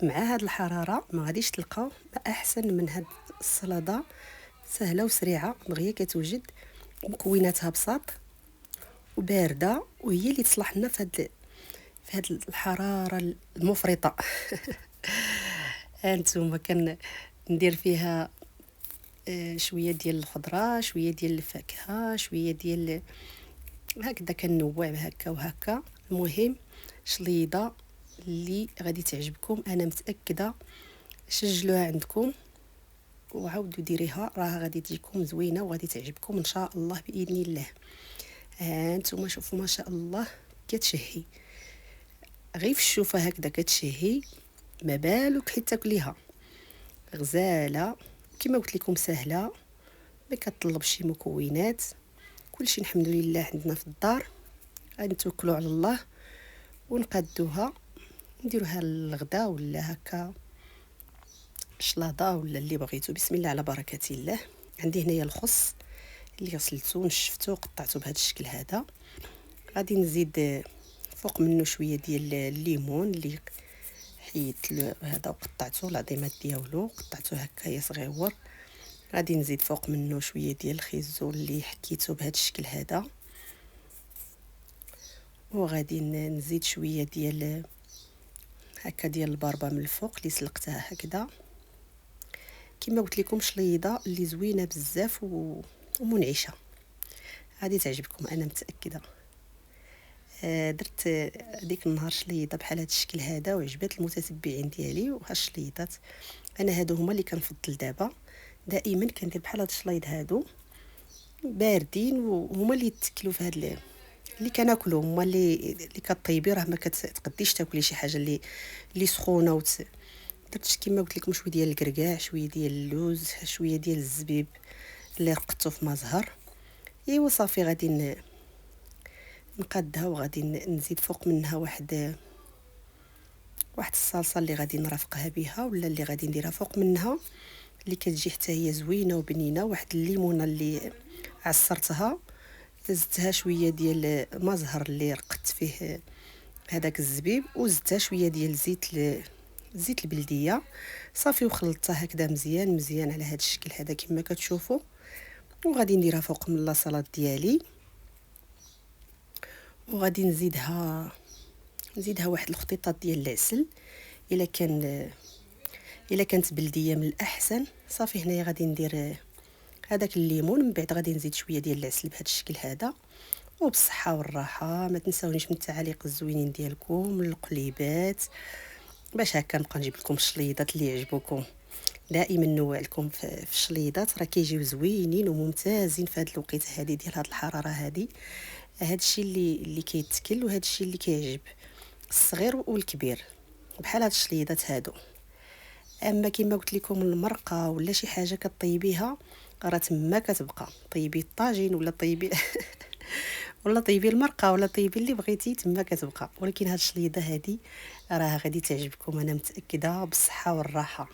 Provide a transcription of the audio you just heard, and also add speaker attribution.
Speaker 1: مع هاد الحراره ما غاديش تلقاو ما احسن من هاد السلطه، سهله وسريعه دغيا كتوجد، مكوناتها بساط وبارده، وهي اللي تصلح لنا في هاد الحراره المفرطه. هانتوما ندير فيها شويه ديال الخضره، شويه ديال الفاكهه، شويه ديال هكذا، كنوع هكا وهكا. المهم شليضه اللي غادي تعجبكم، انا متاكده. سجلوها عندكم وعاودوا ديريها، راه غادي تجيكم زوينه وغادي تعجبكم ان شاء الله باذن الله. ها نتوما شوفوا ما شاء الله كتشهي، غير في الشوفه هكذا كتشهي، ما بالك حيت تاكليها غزاله. كما قلت لكم سهله، ما كتطلبش شي مكونات، كلشي الحمد لله عندنا في الدار. غادي نتوكلوا على الله ونقادوها، نديروها للغدا ولا هكا شلاضه ولا اللي بغيتو. بسم الله على بركه الله. عندي هنايا الخص اللي غسلته ونشفته وقطعته بهذا الشكل هذا. غادي نزيد فوق منه شويه ديال الليمون اللي حيدت هذا وقطعته العظيمات ديالو، قطعته هكايا صغيور. غادي نزيد فوق منه شويه ديال الخيزو اللي حكيته بهذا الشكل هذا، وغادي نزيد شويه ديال هكا ديال البربه من الفوق اللي سلقتها هكذا. كما قلت لكم شليضه اللي زوينه بزاف ومنعشه، غادي تعجبكم انا متاكده. درت ديك النهار شليضه بحال هذا الشكل هذا وعجبت المتتبعين ديالي، وها الشليضات انا هادو هما اللي كنفضل. دائما كندير بحال هاد الشلايض هادو باردين، وهما اللي يتكلوا في هاد اللي كناكلو، هما اللي كطيبي. راه ما كتقديش تاكلي شي حاجه اللي سخونه درت كما قلت لكم شويه ديال الكركاع، شويه ديال اللوز، شويه ديال الزبيب اللي رقدته في مزهر. ايوا صافي غادي نقادها، وغادي نزيد فوق منها واحد الصلصه اللي غادي نرافقها بها، ولا اللي غادي نديرها فوق منها اللي كتجي حتى هي زوينه وبنينه. واحد الليمونه اللي عصرتها، زدتها شويه ديال مزهر اللي رقدت فيه هذاك الزبيب، وزدتها شويه ديال زيت البلديه صافي، وخلطتها هكذا مزيان مزيان على هذا الشكل هذا كما كتشوفوا. وغادي نديرها فوق من لاصالات ديالي، وغادي نزيدها واحد الخطيطات ديال العسل. الا كانت بلديه من الاحسن. صافي هنايا غادي ندير هذاك الليمون، من بعد غادي نزيد شويه ديال العسل بهذا الشكل هذا. وبالصحه والراحه، ما تنساونيش من التعاليق الزوينين ديالكم، من القليبات، باش هكا نبقى نجيب لكم الشليضات اللي يعجبوكم. دائما نوع لكم في الشليضات، راه كيجيو زوينين وممتازين في هذا الوقت هذه ديال هذه الحراره هذه. هذا الشيء اللي كيتكل، وهذا الشيء اللي كيعجب الصغير والكبير بحال هاد الشليضات هادو. اما كما قلت لكم المرقه ولا شي حاجه كطيبيها، راه تما كتبقى. طيبي الطاجين ولا طيبي ولا طيبي المرقه ولا طيبي اللي بغيتي، تما كتبقى. ولكن هاد الشليضه هذه راه غادي تعجبكم انا متاكده، بالصحه والراحه.